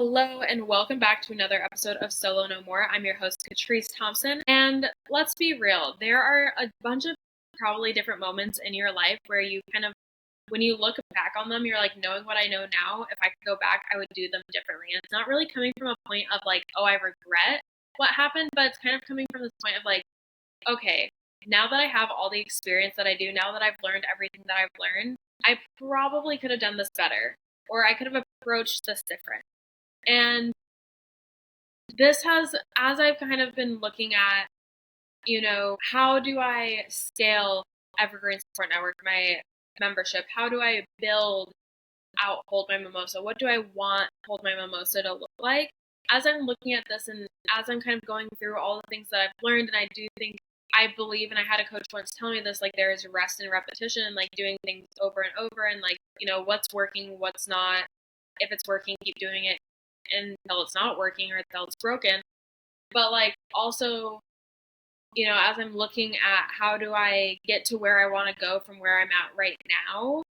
Hello and welcome back to another episode of Solo No More. I'm your host, Catryce Thompson, and let's be real, there are a bunch of probably different moments in your life where you when you look back on them, you're like, knowing what I know now, if I could go back, I would do them differently. And it's not really coming from a point of like, oh, I regret what happened, but it's kind of coming from this point of like, okay, now that I have all the experience that I do, now that I've learned everything that I've learned, I probably could have done this better, or I could have approached this different. And this has, as I've kind of been looking at, how do I scale Evergreen Support Network, my membership? How do I build out Hold My Mimosa? What do I want Hold My Mimosa to look like? As I'm looking at this and as I'm kind of going through all the things that I've learned, and I believe, and I had a coach once tell me this, like there is rest and repetition, and like doing things over and over, and like, what's working, what's not. If it's working, keep doing it until it's not working or until it's broken. But like also, as I'm looking at how do I get to where I want to go from where I'm at right now,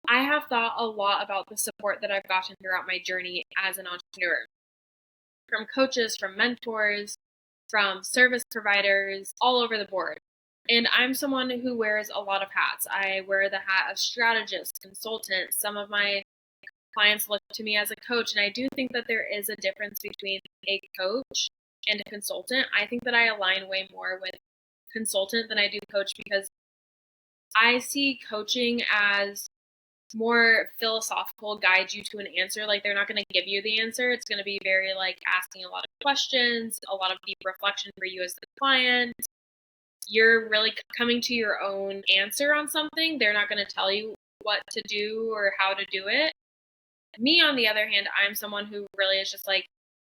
I have thought a lot about the support that I've gotten throughout my journey as an entrepreneur. From coaches, from mentors, from service providers, all over the board. And I'm someone who wears a lot of hats. I wear the hat of strategist, consultant. Some of my clients look to me as a coach, and I do think that there is a difference between a coach and a consultant. I think that I align way more with consultant than I do coach, because I see coaching as more philosophical, guide you to an answer. Like they're not going to give you the answer. It's going to be very like asking a lot of questions, a lot of deep reflection for you as the client. You're really coming to your own answer on something. They're not going to tell you what to do or how to do it. Me, on the other hand, I'm someone who really is just like,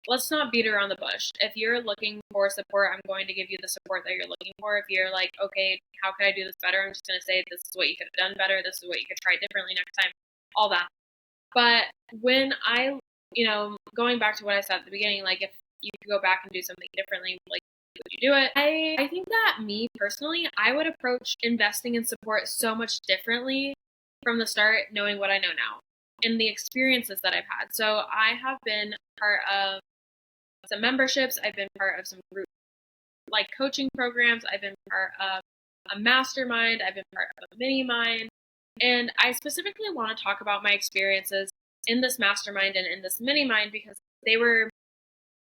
let's not beat around the bush. If you're looking for support, I'm going to give you the support that you're looking for. If you're like, okay, how can I do this better? I'm just going to say, this is what you could have done better. This is what you could try differently next time, all that. But when going back to what I said at the beginning, like if you could go back and do something differently, like would you do it? I think that me personally, I would approach investing in support so much differently from the start, knowing what I know now and the experiences that I've had. So I have been part of some memberships. I've been part of some group like coaching programs. I've been part of a mastermind. I've been part of a mini mind. And I specifically want to talk about my experiences in this mastermind and in this mini mind, because they were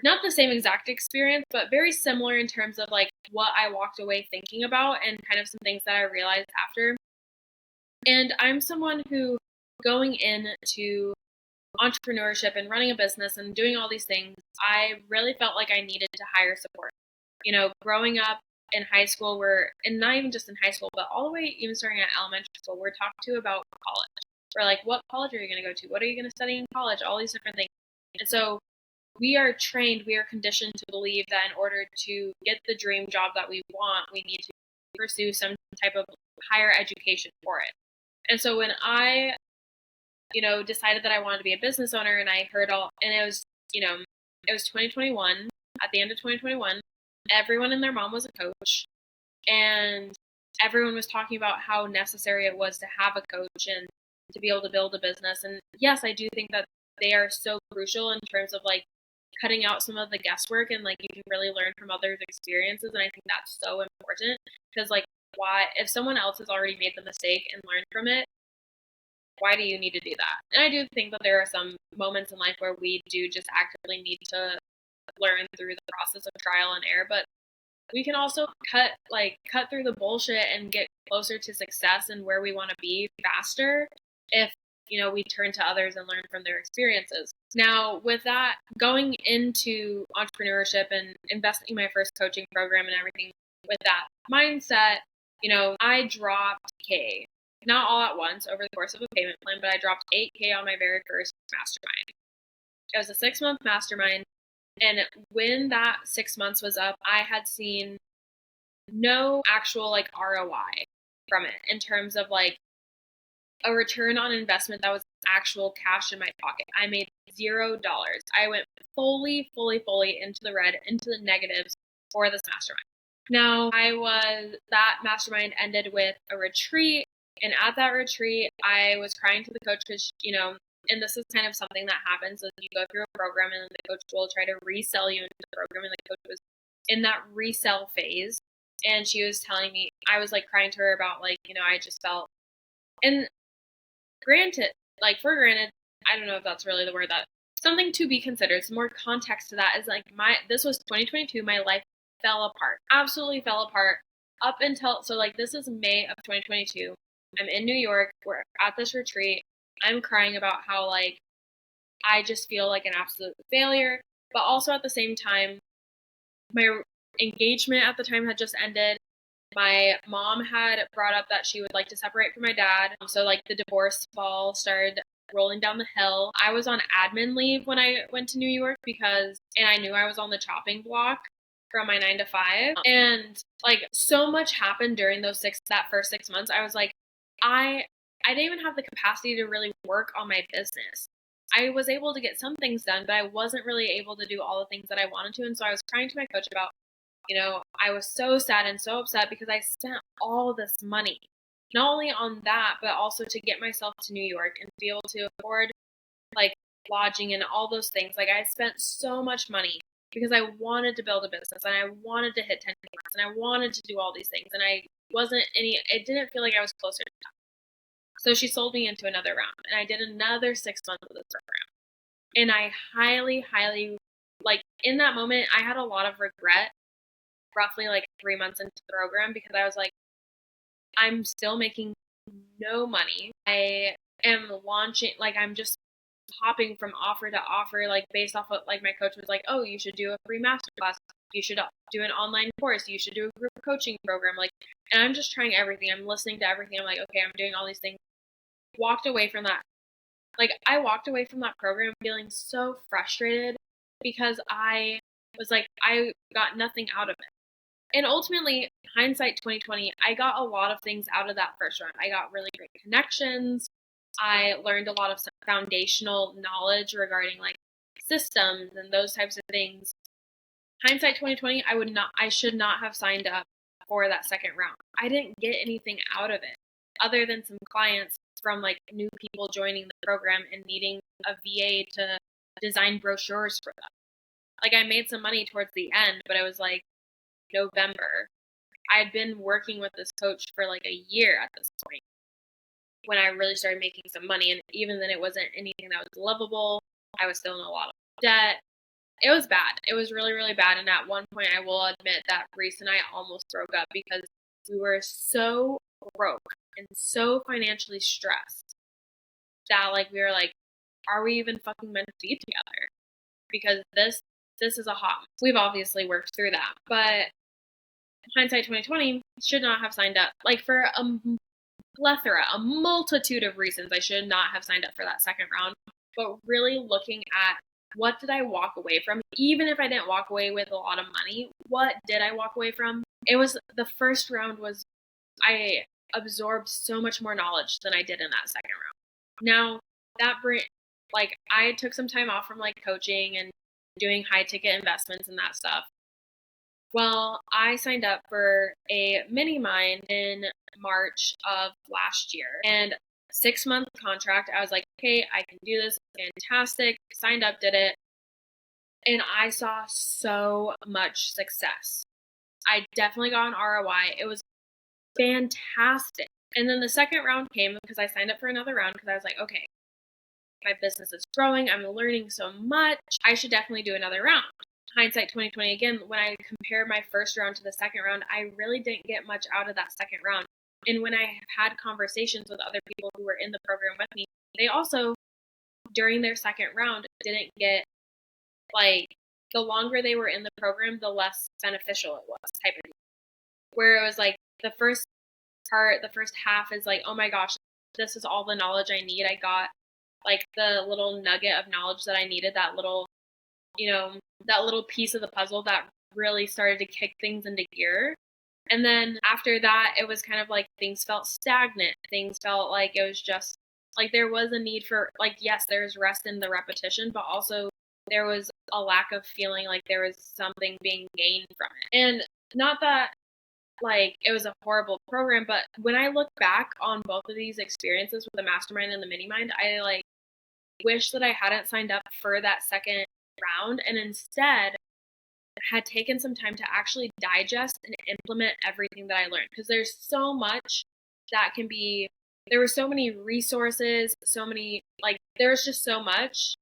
not the same exact experience, but very similar in terms of like what I walked away thinking about and kind of some things that I realized after. And I'm someone who, going into entrepreneurship and running a business and doing all these things, I really felt like I needed to hire support. Growing up in high school, and not even just in high school, but all the way even starting at elementary school, we're talked to about college. We're like, what college are you going to go to? What are you going to study in college? All these different things. And so we are conditioned to believe that in order to get the dream job that we want, we need to pursue some type of higher education for it. And so when I decided that I wanted to be a business owner, and I heard and it was 2021, at the end of 2021, everyone and their mom was a coach, and everyone was talking about how necessary it was to have a coach and to be able to build a business. And yes, I do think that they are so crucial in terms of like cutting out some of the guesswork, and like you can really learn from others' experiences. And I think that's so important, because like, why, if someone else has already made the mistake and learned from it, why do you need to do that? And I do think that there are some moments in life where we do just actively need to learn through the process of trial and error, but we can also cut through the bullshit and get closer to success and where we want to be faster if we turn to others and learn from their experiences. Now, with that, going into entrepreneurship and investing in my first coaching program and everything with that mindset, I dropped K. Not all at once over the course of a payment plan, but I dropped $8K on my very first mastermind. It was a 6-month mastermind. And when that 6 months was up, I had seen no actual like ROI from it in terms of like a return on investment that was actual cash in my pocket. I made $0. I went fully into the red, into the negatives for this mastermind. Now, that mastermind ended with a retreat. And at that retreat, I was crying to the coach because, and this is kind of something that happens as you go through a program, and then the coach will try to resell you into the program, and the coach was in that resell phase, and she was telling me, I was like crying to her about like, I just felt, and granted, I don't know if that's really the word, that something to be considered. Some more context to that is like this was 2022. My life fell apart, absolutely fell apart up until, so like this is May of 2022. I'm in New York. We're at this retreat. I'm crying about how like I just feel like an absolute failure, but also at the same time, my engagement at the time had just ended. My mom had brought up that she would like to separate from my dad. So like the divorce ball started rolling down the hill. I was on admin leave when I went to New York and I knew I was on the chopping block from my 9 to 5. And like so much happened during that first 6 months. I was like, I didn't even have the capacity to really work on my business. I was able to get some things done, but I wasn't really able to do all the things that I wanted to. And so I was crying to my coach about, I was so sad and so upset because I spent all this money, not only on that, but also to get myself to New York and be able to afford like lodging and all those things. Like I spent so much money because I wanted to build a business and I wanted to hit 10 clients and I wanted to do all these things. And it didn't feel like I was closer to that. So she sold me into another round, and I did another 6 months of this program. And I highly, highly, like in that moment, I had a lot of regret roughly like 3 months into the program because I was like, I'm still making no money. I am launching, like I'm just hopping from offer to offer, like based off of like my coach was like, oh, you should do a free masterclass. You should do an online course. You should do a group coaching program. Like, and I'm just trying everything. I'm listening to everything. I'm like, okay, I'm doing all these things. Walked away from that. Like I walked away from that program feeling so frustrated because I was like, I got nothing out of it. And ultimately, hindsight 2020, I got a lot of things out of that first round. I got really great connections. I learned a lot of foundational knowledge regarding like systems and those types of things. Hindsight 2020, I should not have signed up for that second round. I didn't get anything out of it other than some clients from like new people joining the program and needing a VA to design brochures for them. Like I made some money towards the end, but it was like November. I had been working with this coach for like a year at this point when I really started making some money. And even then, it wasn't anything that was livable. I was still in a lot of debt. It was bad. It was really, really bad. And at one point, I will admit that Reese and I almost broke up because we were so broke and so financially stressed that like we were like, are we even fucking meant to be together? Because this is a hot. We've obviously worked through that, but hindsight 2020, should not have signed up. Like for a multitude of reasons, I should not have signed up for that second round. But really looking at what did I walk away from? Even if I didn't walk away with a lot of money, what did I walk away from? It was the first round was I absorbed so much more knowledge than I did in that second round. Now like I took some time off from like coaching and doing high ticket investments and that stuff. Well, I signed up for a mini mind in March of last year, and 6-month contract. I was like, okay, I can do this. Fantastic. Signed up, did it. And I saw so much success. I definitely got an ROI. It was fantastic. And then the second round came because I signed up for another round because I was like, okay, my business is growing. I'm learning so much. I should definitely do another round. Hindsight 2020 again, when I compare my first round to the second round, I really didn't get much out of that second round. And when I had conversations with other people who were in the program with me, they also, during their second round, didn't get, like, the longer they were in the program, the less beneficial it was type of thing. Where it was like the first half is like, oh my gosh, this is all the knowledge I need. I got like the little nugget of knowledge that I needed, that little piece of the puzzle that really started to kick things into gear. And then after that, it was kind of like things felt stagnant. Things felt like it was just like there was a need for, like, yes, there's rest in the repetition, but also there was a lack of feeling like there was something being gained from it. And not that like it was a horrible program, but when I look back on both of these experiences with the mastermind and the mini mind, wish that I hadn't signed up for that second round and instead had taken some time to actually digest and implement everything that I learned. Because there's so much that can be, there were so many resources, so many, like, there's just so much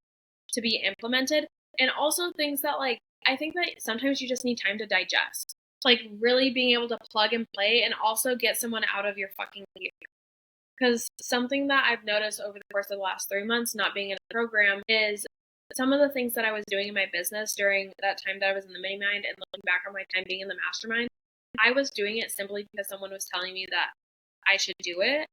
to be implemented. And also things that, like, I think that sometimes you just need time to digest. Like, really being able to plug and play and also get someone out of your fucking ear. Because something that I've noticed over the course of the last 3 months not being in a program is some of the things that I was doing in my business during that time that I was in the mini mind and looking back on my time being in the mastermind, I was doing it simply because someone was telling me that I should do it,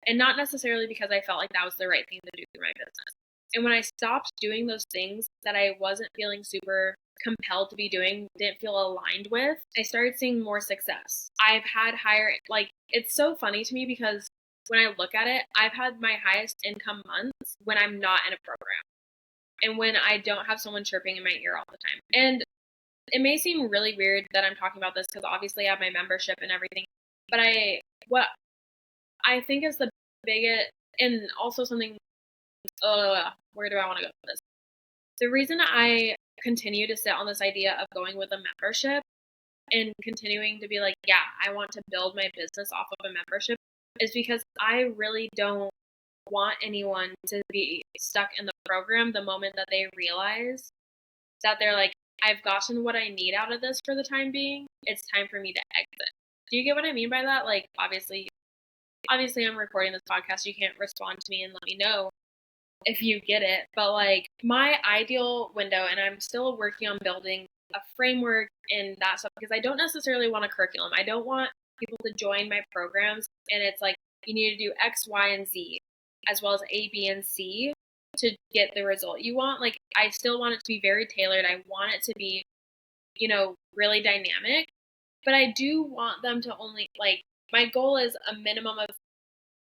and not necessarily because I felt like that was the right thing to do for my business. And when I stopped doing those things that I wasn't feeling super compelled to be doing, didn't feel aligned with, I started seeing more success. I've had higher, like, it's so funny to me because when I look at it, I've had my highest income months when I'm not in a program and when I don't have someone chirping in my ear all the time. And it may seem really weird that I'm talking about this because obviously I have my membership and everything, but what I think is the biggest, and also something, where do I want to go with this? The reason I continue to sit on this idea of going with a membership and continuing to be like, yeah, I want to build my business off of a membership is because I really don't want anyone to be stuck in the program the moment that they realize that they're like, I've gotten what I need out of this for the time being. It's time for me to exit. Do you get what I mean by that? Like, obviously I'm recording this podcast. You can't respond to me and let me know if you get it. But like, my ideal window, and I'm still working on building a framework and that stuff because I don't necessarily want a curriculum. I don't want people to join my programs and it's like, you need to do X, Y, and Z as well as A, B, and C to get the result you want. Like, I still want it to be very tailored. I want it to be, really dynamic, but I do want them to only, like, my goal is a minimum of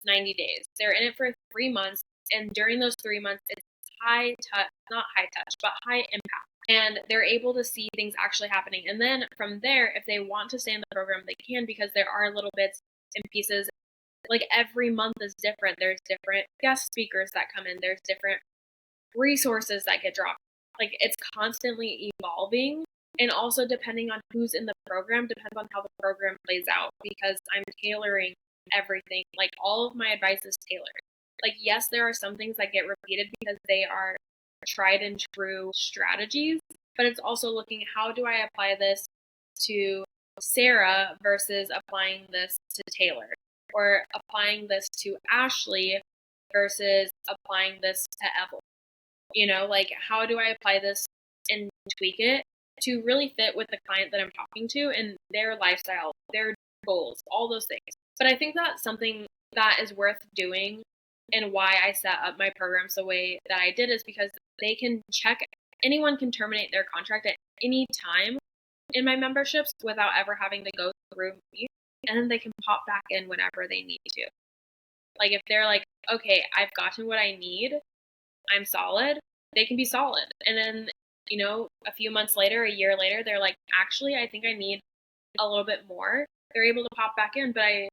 90 days. They're in it for 3 months, and during those 3 months, it's high touch, not high touch, but high impact. And they're able to see things actually happening. And then from there, if they want to stay in the program, they can, because there are little bits and pieces. Like, every month is different. There's different guest speakers that come in. There's different resources that get dropped. Like, it's constantly evolving. And also, depending on who's in the program, depends on how the program plays out, because I'm tailoring everything. Like, all of my advice is tailored. Like, yes, there are some things that get repeated because they are tried and true strategies, but it's also looking, how do I apply this to Sarah versus applying this to Taylor, or applying this to Ashley versus applying this to Evelyn. Like, how do I apply this and tweak it to really fit with the client that I'm talking to and their lifestyle, their goals, all those things. But I think that's something that is worth doing, and why I set up my programs the way that I did is because they can anyone can terminate their contract at any time in my memberships without ever having to go through me, and then they can pop back in whenever they need to. Like, if they're like, okay, I've gotten what I need, I'm solid, they can be solid. And then, a few months later, a year later, they're like, actually, I think I need a little bit more. They're able to pop back in. But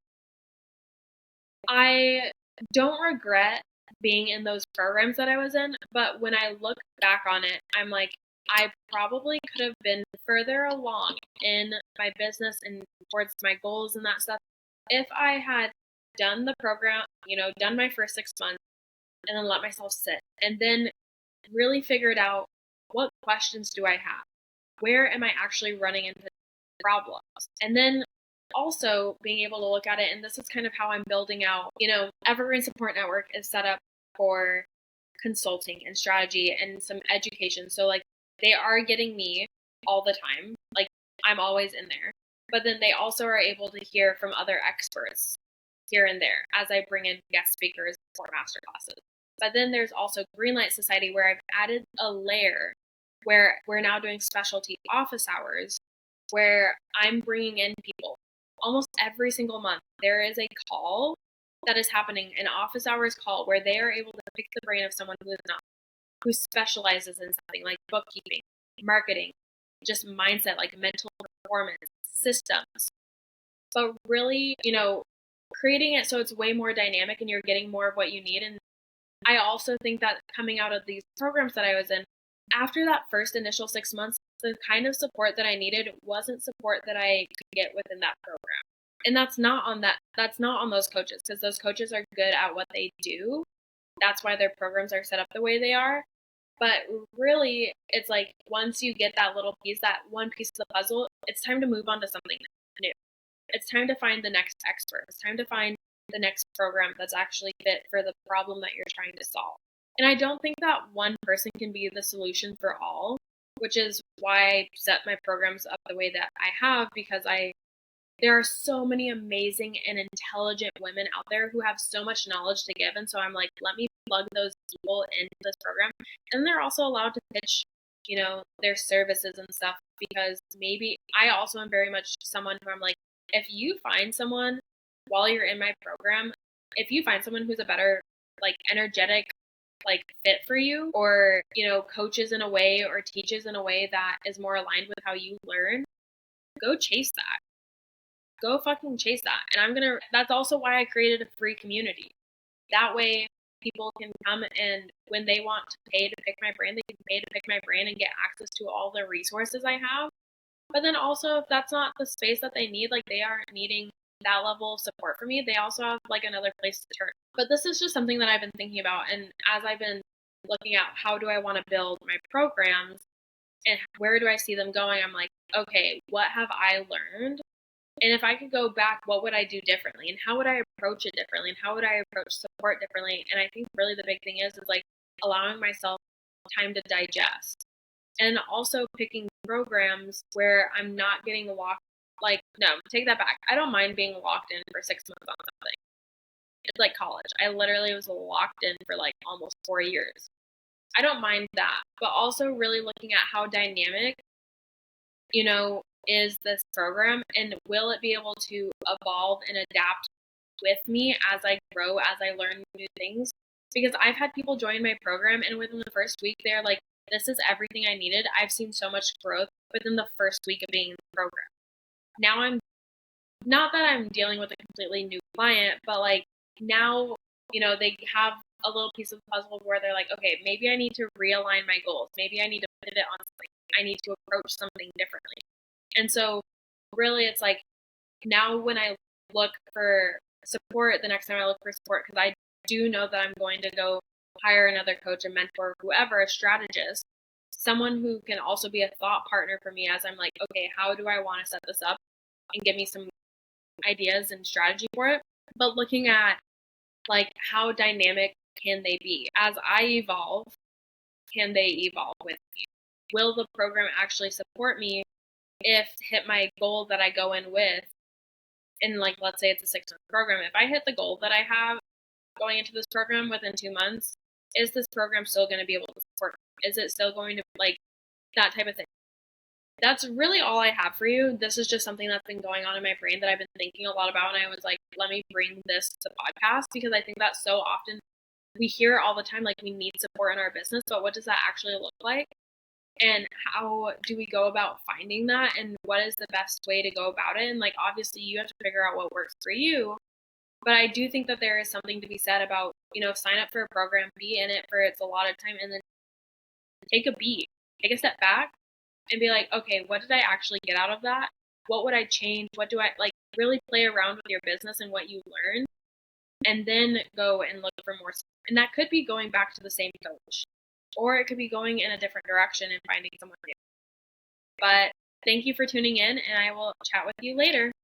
I don't regret being in those programs that I was in. But when I look back on it, I'm like, I probably could have been further along in my business and towards my goals and that stuff if I had done the program, done my first 6 months and then let myself sit and then really figured out, what questions do I have? Where am I actually running into problems? And then also being able to look at it, and this is kind of how I'm building out, Evergreen Support Network is set up for consulting and strategy and some education. So, like, they are getting me all the time. Like, I'm always in there. But then they also are able to hear from other experts here and there as I bring in guest speakers for master classes. But then there's also Greenlight Society, where I've added a layer where we're now doing specialty office hours, where I'm bringing in people almost every single month. There is a call that is happening, an office hours call, where they are able to pick the brain of someone who specializes in something like bookkeeping, marketing, just mindset, like mental performance, systems. But really, creating it so it's way more dynamic and you're getting more of what you need. And I also think that coming out of these programs that I was in, after that first initial 6 months, the kind of support that I needed wasn't support that I could get within that program. And that's not on those coaches, because those coaches are good at what they do. That's why their programs are set up the way they are. But really, it's like once you get that little piece, that one piece of the puzzle, it's time to move on to something new. It's time to find the next expert. It's time to find the next program that's actually fit for the problem that you're trying to solve. And I don't think that one person can be the solution for all, which is why I set my programs up the way that I have, because there are so many amazing and intelligent women out there who have so much knowledge to give. And so I'm like, let me plug those people into this program. And they're also allowed to pitch, their services and stuff, because maybe I also am very much someone who I'm like, if you find someone while you're in my program, if you find someone who's a better, like, energetic, like, fit for you, or, coaches in a way or teaches in a way that is more aligned with how you learn, go chase that. Go fucking chase that. And that's also why I created a free community. That way people can come, and when they want to pay to pick my brain, they can pay to pick my brain and get access to all the resources I have. But then also, if that's not the space that they need, like they aren't needing that level of support from me, they also have like another place to turn. But this is just something that I've been thinking about. And as I've been looking at how do I want to build my programs and where do I see them going, I'm like, okay, what have I learned? And if I could go back, what would I do differently? And how would I approach it differently? And how would I approach support differently? And I think really the big thing is like allowing myself time to digest. And also picking programs where I'm not getting locked. Like, no, take that back. I don't mind being locked in for 6 months on something. It's like college. I literally was locked in for like almost 4 years. I don't mind that. But also really looking at how dynamic, is this program, and will it be able to evolve and adapt with me as I grow, as I learn new things? Because I've had people join my program, and within the first week, they're like, this is everything I needed. I've seen so much growth within the first week of being in the program. Now I'm not that I'm dealing with a completely new client, but like now, they have a little piece of the puzzle where they're like, okay, maybe I need to realign my goals. Maybe I need to pivot on something. I need to approach something differently. And so really it's like now when I look for support, the next time I look for support, because I do know that I'm going to go hire another coach, a mentor, whoever, a strategist, someone who can also be a thought partner for me as I'm like, okay, how do I want to set this up, and give me some ideas and strategy for it. But looking at like how dynamic can they be? As I evolve, can they evolve with me? Will the program actually support me if to hit my goal that I go in with? And like, let's say it's a 6-month program. If I hit the goal that I have going into this program within 2 months, is this program still going to be able to support me? Is it still going to, like, that type of thing? That's really all I have for you. This is just something that's been going on in my brain that I've been thinking a lot about. And I was like, let me bring this to podcast, because I think that so often we hear all the time, like, we need support in our business, but what does that actually look like? And how do we go about finding that? And what is the best way to go about it? And like, obviously you have to figure out what works for you. But I do think that there is something to be said about, sign up for a program, be in it for its allotted time, and then take a step back and be like, okay, what did I actually get out of that? What would I change? What do I like? Really play around with your business and what you learn, and then go and look for more. And that could be going back to the same coach, or it could be going in a different direction and finding someone new. But thank you for tuning in, and I will chat with you later.